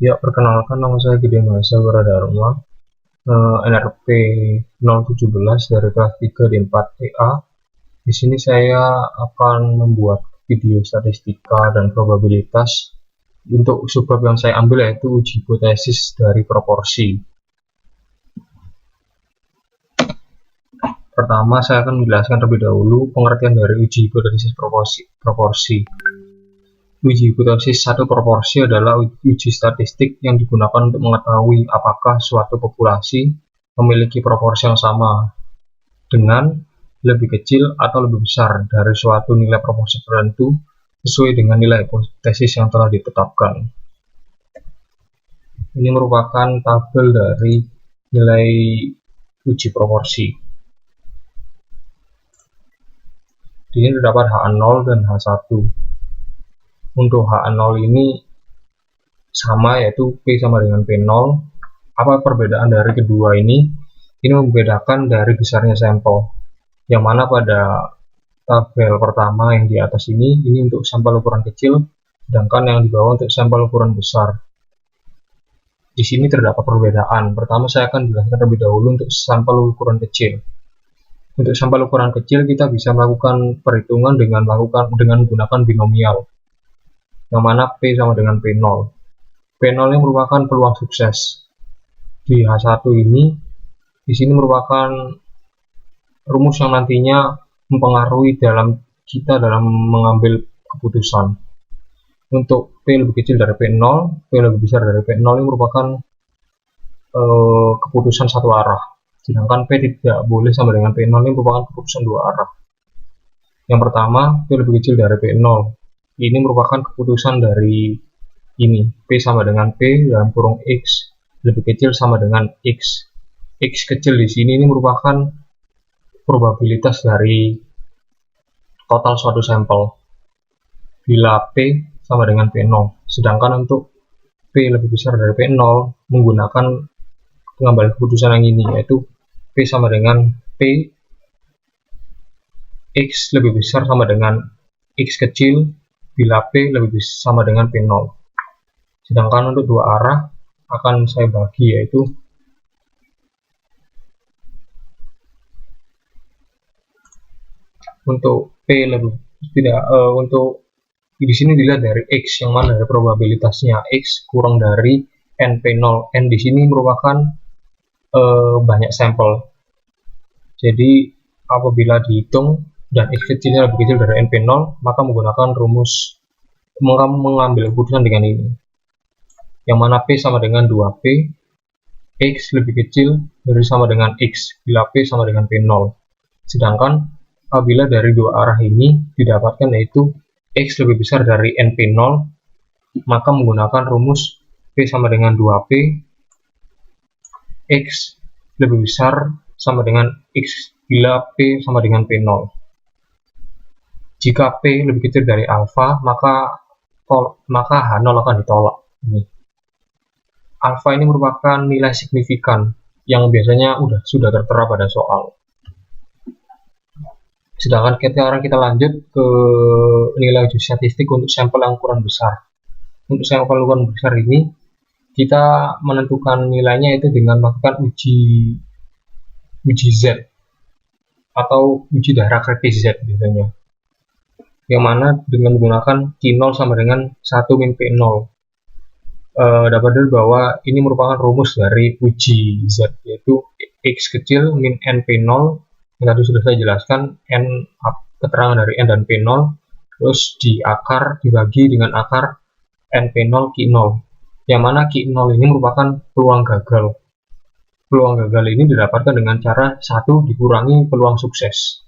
Ya, perkenalkan nama saya Gede Mahesa Wiradharma, NRP 017 dari kelas 3 di 4TA. Di sini saya akan membuat video statistika dan probabilitas untuk subbab yang saya ambil, yaitu uji hipotesis dari proporsi. Pertama, saya akan menjelaskan terlebih dahulu pengertian dari uji hipotesis proporsi. Uji hipotesis satu proporsi adalah uji statistik yang digunakan untuk mengetahui apakah suatu populasi memiliki proporsi yang sama dengan, lebih kecil, atau lebih besar dari suatu nilai proporsi tertentu sesuai dengan nilai hipotesis yang telah ditetapkan. Ini merupakan tabel dari nilai uji proporsi. Di sini terdapat H0 dan H1. Untuk H0 ini sama, yaitu P sama dengan P0. Apa perbedaan dari kedua ini? Ini membedakan dari besarnya sampel, yang mana pada tabel pertama yang di atas ini untuk sampel ukuran kecil, sedangkan yang di bawah untuk sampel ukuran besar. Di sini terdapat perbedaan. Pertama, saya akan jelaskan terlebih dahulu untuk sampel ukuran kecil. Untuk sampel ukuran kecil, kita bisa melakukan perhitungan dengan menggunakan binomial, yang mana P sama dengan P0. P0 ini merupakan peluang sukses. Di H1 ini, di sini merupakan rumus yang nantinya mempengaruhi kita dalam mengambil keputusan. Untuk P lebih kecil dari P0, P lebih besar dari P0 ini merupakan keputusan satu arah. Sedangkan P tidak boleh sama dengan P0 ini merupakan keputusan dua arah. Yang pertama, P lebih kecil dari P0. Ini merupakan keputusan dari ini, P sama dengan P dalam kurung X lebih kecil sama dengan X. X kecil di sini ini merupakan probabilitas dari total suatu sampel bila P sama dengan P0. Sedangkan untuk P lebih besar dari P0 menggunakan pengambilan keputusan yang ini, yaitu P sama dengan P, X lebih besar sama dengan X kecil bila P lebih sama dengan P0. Sedangkan untuk dua arah akan saya bagi, yaitu untuk P lebih untuk di sini dilihat dari X, yang mana dari probabilitasnya X kurang dari NP0. N di sini merupakan banyak sampel. Jadi apabila dihitung dan X kecilnya lebih kecil dari NP0, maka menggunakan rumus mengambil keputusan dengan ini, yang mana P sama dengan 2P, X lebih kecil dari sama dengan X bila P sama dengan P0. Sedangkan apabila dari dua arah ini didapatkan yaitu X lebih besar dari NP0, maka menggunakan rumus P sama dengan 2P, X lebih besar sama dengan X bila P sama dengan P0. Jika P lebih kecil dari alfa, maka H0 akan ditolak. Alfa ini merupakan nilai signifikan yang biasanya sudah tertera pada soal. Sedangkan sekarang kita lanjut ke nilai uji statistik untuk sampel yang ukuran besar. Untuk sampel ukuran besar ini, kita menentukan nilainya itu dengan melakukan uji Z atau uji darah kritis Z biasanya, yang mana dengan menggunakan Q0 sama dengan 1 min P0. Dapat dilihat bahwa ini merupakan rumus dari uji Z, yaitu X kecil min NP0, yang tadi sudah saya jelaskan, N keterangan dari N dan P0, terus dibagi dengan akar NP0 Q0, yang mana Q0 ini merupakan peluang gagal. Peluang gagal ini didapatkan dengan cara 1 dikurangi peluang sukses.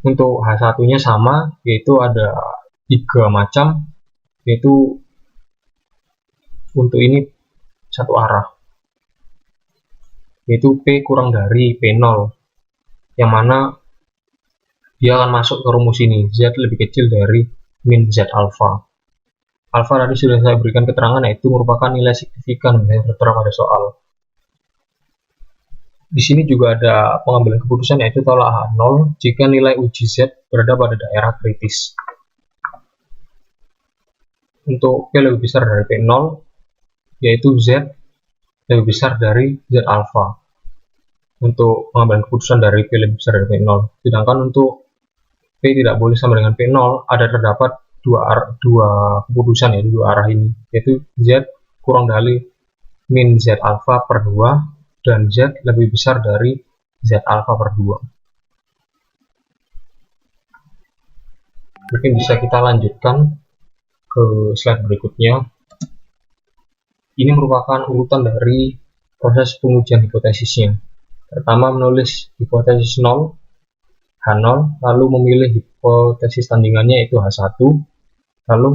Untuk H1-nya sama, yaitu ada 3 macam, yaitu untuk ini satu arah, yaitu P kurang dari P0, yang mana dia akan masuk ke rumus ini, Z lebih kecil dari min Z alpha. Alpha tadi sudah saya berikan keterangan, yaitu merupakan nilai signifikan yang tertera pada soal. Di sini juga ada pengambilan keputusan, yaitu tolak H0 jika nilai uji Z berada pada daerah kritis. Untuk P lebih besar dari P0, yaitu Z lebih besar dari Z alpha untuk pengambilan keputusan dari P lebih besar dari P0. Sedangkan untuk P tidak boleh sama dengan P0, ada terdapat dua keputusan, yaitu dua arah ini, yaitu Z kurang dari min Z alpha per 2 dan Z lebih besar dari Z alpha per 2. Mungkin bisa kita lanjutkan ke slide berikutnya. Ini merupakan urutan dari proses pengujian hipotesisnya. Pertama, menulis hipotesis 0, H0, lalu memilih hipotesis tandingannya yaitu H1, lalu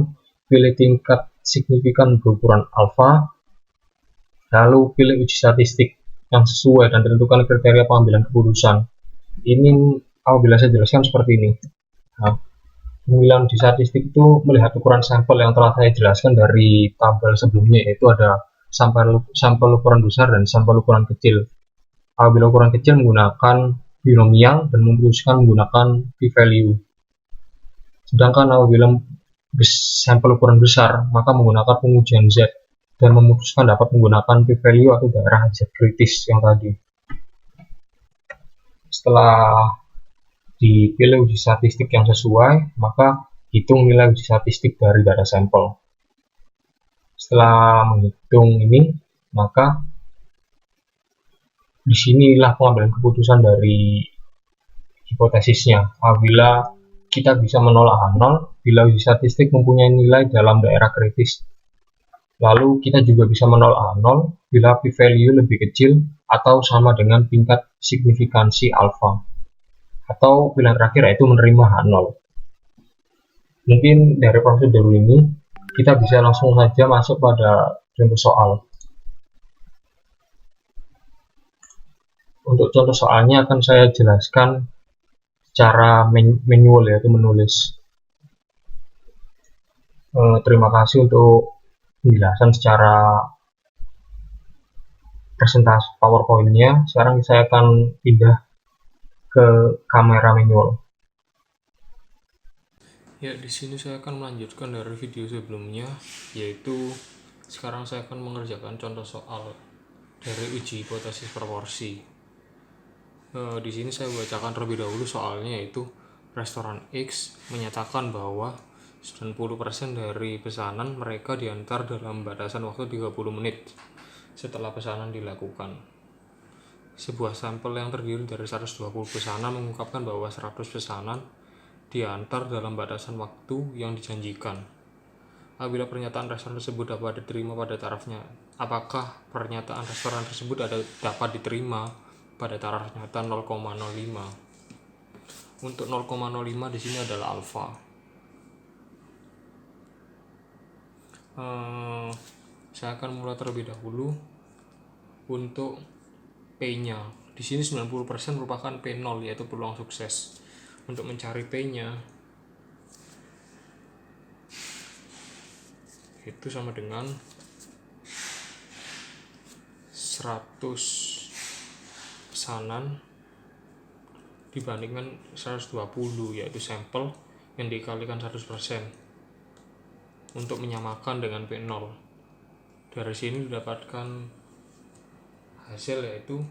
pilih tingkat signifikan berukuran alfa, lalu pilih uji statistik yang sesuai dan tentukan kriteria pengambilan keputusan. Ini apabila saya jelaskan seperti ini. Nah, pengambilan uji statistik itu melihat ukuran sampel yang telah saya jelaskan dari tabel sebelumnya, yaitu ada sampel ukuran besar dan sampel ukuran kecil. Apabila ukuran kecil menggunakan binomial dan memutuskan menggunakan p-value. Sedangkan apabila sampel ukuran besar, maka menggunakan pengujian Z dan memutuskan dapat menggunakan p-value atau daerah Z kritis yang tadi. Setelah dipilih uji statistik yang sesuai, maka hitung nilai uji statistik dari data sampel. Setelah menghitung ini, maka disinilah pengambilan keputusan dari hipotesisnya. Apabila kita bisa menolak H0 bila uji statistik mempunyai nilai dalam daerah kritis. Lalu kita juga bisa menolak H0 bila p-value lebih kecil atau sama dengan tingkat signifikansi alfa. Atau pilihan terakhir yaitu menerima H0. Mungkin dari prosedur ini kita bisa langsung saja masuk pada contoh soal. Untuk contoh soalnya akan saya jelaskan secara manual, yaitu menulis. Terima kasih untuk penjelasan secara presentasi PowerPoint-nya. Sekarang saya akan pindah ke kamera manual. Ya, di sini saya akan melanjutkan dari video sebelumnya, yaitu sekarang saya akan mengerjakan contoh soal dari uji hipotesis proporsi. Di sini saya bacakan terlebih dahulu soalnya, yaitu restoran X menyatakan bahwa 90% dari pesanan mereka diantar dalam batasan waktu 30 menit setelah pesanan dilakukan. Sebuah sampel yang terdiri dari 120 pesanan mengungkapkan bahwa 100 pesanan diantar dalam batasan waktu yang dijanjikan. Apabila pernyataan restoran tersebut dapat diterima pada tarafnya, apakah pernyataan restoran tersebut dapat diterima pada taraf nyata 0,05? Untuk 0,05 di sini adalah alfa. Saya akan mulai terlebih dahulu untuk P-nya. Di sini 90% merupakan P0, yaitu peluang sukses. Untuk mencari P-nya itu sama dengan 100 pesanan dibandingkan 120, yaitu sampel yang dikalikan 100% untuk menyamakan dengan P0. Dari sini didapatkan hasil yaitu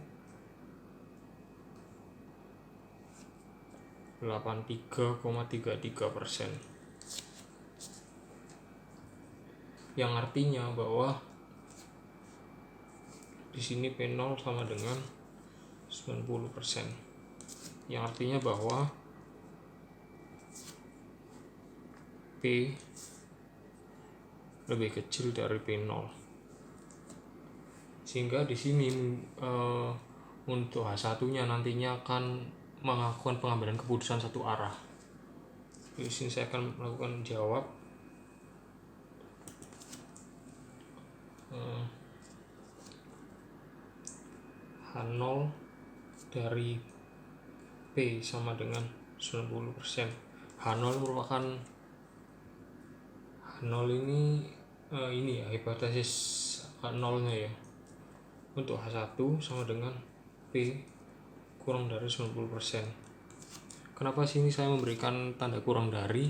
83,33%, yang artinya bahwa di sini P0 sama dengan 90%, yang artinya bahwa P lebih kecil dari P0. Sehingga di sini untuk H1-nya nantinya akan melakukan pengambilan keputusan satu arah. Di sini saya akan melakukan jawab. H0 dari P sama dengan 90%. H0 merupakan H0 ini ya hipotesis H0-nya ya. Untuk H1 sama dengan P kurang dari 90%. Kenapa sini saya memberikan tanda kurang dari?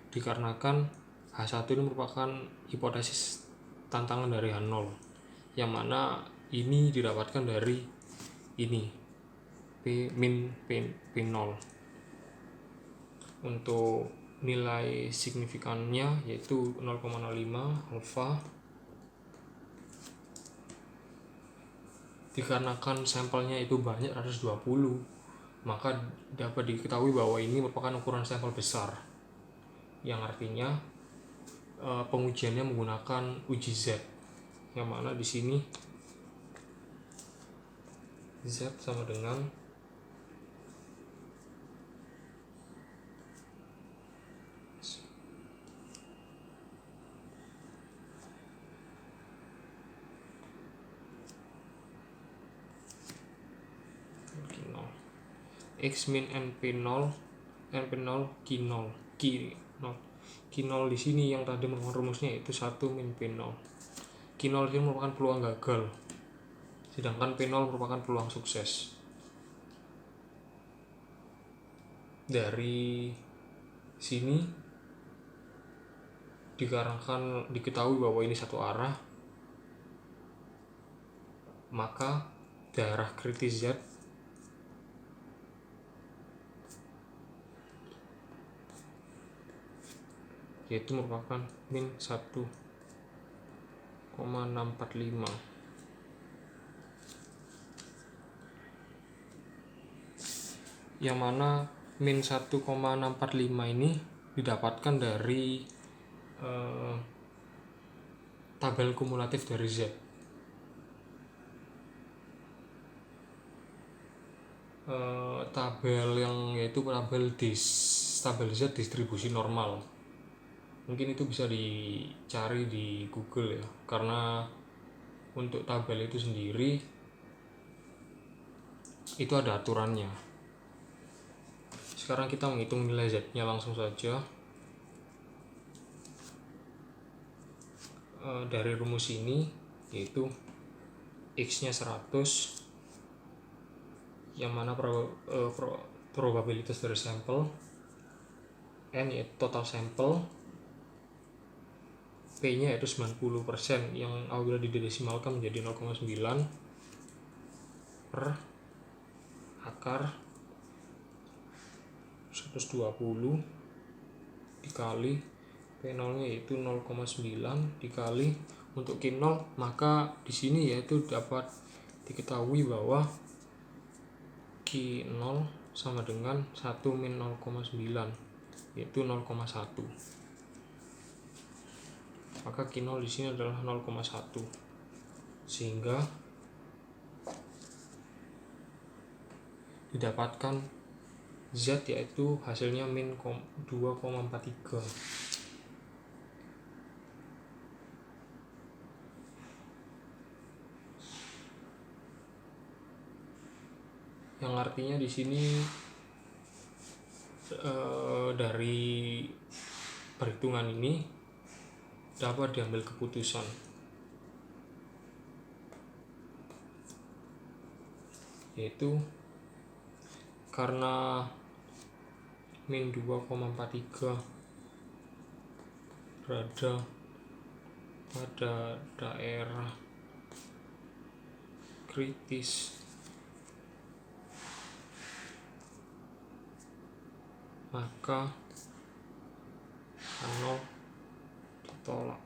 Dikarenakan H1 ini merupakan hipotesis tantangan dari H0, yang mana ini didapatkan dari ini P0. Untuk nilai signifikannya yaitu 0,05 alfa. Dikarenakan sampelnya itu banyak 120, maka dapat diketahui bahwa ini merupakan ukuran sampel besar, yang artinya pengujiannya menggunakan uji Z, yang mana di sini Z sama dengan X min NP0 Q0 Q0 di sini yang tadi merupakan rumusnya itu 1 min P0. Q0 ini merupakan peluang gagal, sedangkan P0 merupakan peluang sukses. Dari sini diketahui bahwa ini satu arah, maka daerah kritis Z yaitu merupakan min 1,645, yang mana min 1,645 ini didapatkan dari tabel kumulatif dari Z. Tabel yang yaitu tabel Z distribusi normal. Mungkin itu bisa dicari di Google ya, karena untuk tabel itu sendiri itu ada aturannya. Sekarang kita menghitung nilai Z-nya langsung saja. Dari rumus ini yaitu X-nya 100, yang mana probabilitas dari sampel, N yaitu total sampel, P-nya yaitu 90%, yang apabila didesimalkan menjadi 0,9 per akar 120 dikali P0 nya yaitu 0,9 dikali untuk Q0, maka di sini yaitu dapat diketahui bahwa Q0 sama dengan 1 min 0,9 yaitu 0,1. Maka Q0 di sini adalah 0,1, sehingga didapatkan Z yaitu hasilnya min 2,43. Yang artinya di sini dari perhitungan ini dapat diambil keputusan yaitu karena min 2,43 berada pada daerah kritis, maka H0 ditolak.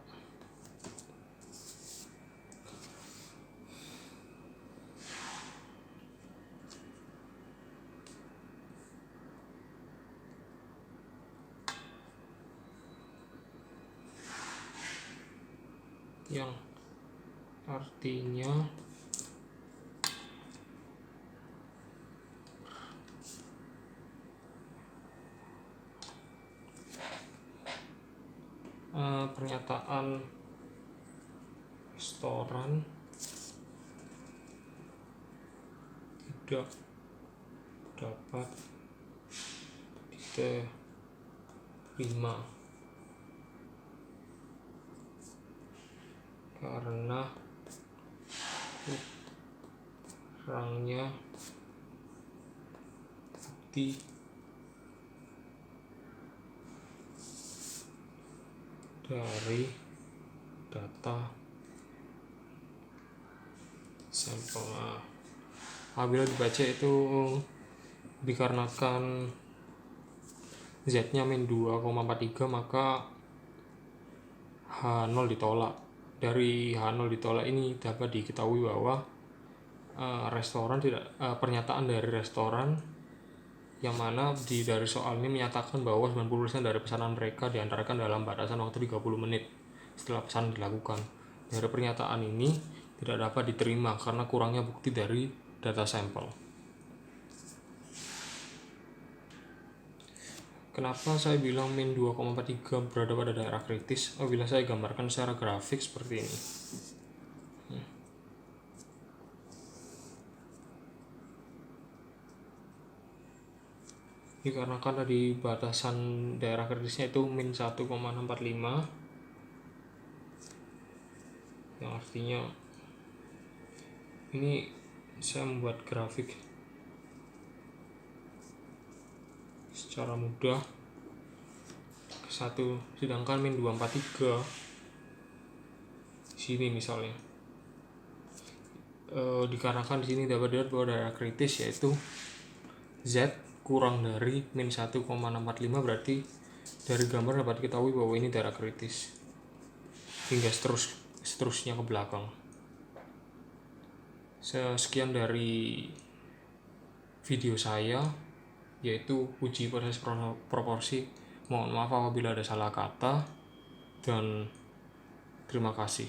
Yang artinya pernyataan restoran tidak dapat diterima karena kurangnya bukti dari data sampel. Nah, apabila dibaca itu dikarenakan Z-nya min 2,43, maka H0 ditolak. Dari H0 ditolak ini dapat diketahui bahwa restoran tidak pernyataan dari restoran yang mana dari soal ini menyatakan bahwa 90% dari pesanan mereka diantarkan dalam batasan waktu 30 menit setelah pesanan dilakukan. Dari pernyataan ini tidak dapat diterima karena kurangnya bukti dari data sampel. Kenapa saya bilang min 2,43 berada pada daerah kritis? Apabila saya gambarkan secara grafik seperti ini. Dikarenakan tadi batasan daerah kritisnya itu min 1,645, yang artinya ini saya membuat grafik secara mudah ke satu, sedangkan min 243 sini misalnya dikarenakan di sini dapat dilihat bahwa daerah kritis yaitu Z kurang dari min 1,645, berarti dari gambar dapat diketahui bahwa ini daerah kritis hingga seterusnya ke belakang. Sekian dari video saya, yaitu uji proses proporsi. Mohon maaf apabila ada salah kata, dan terima kasih.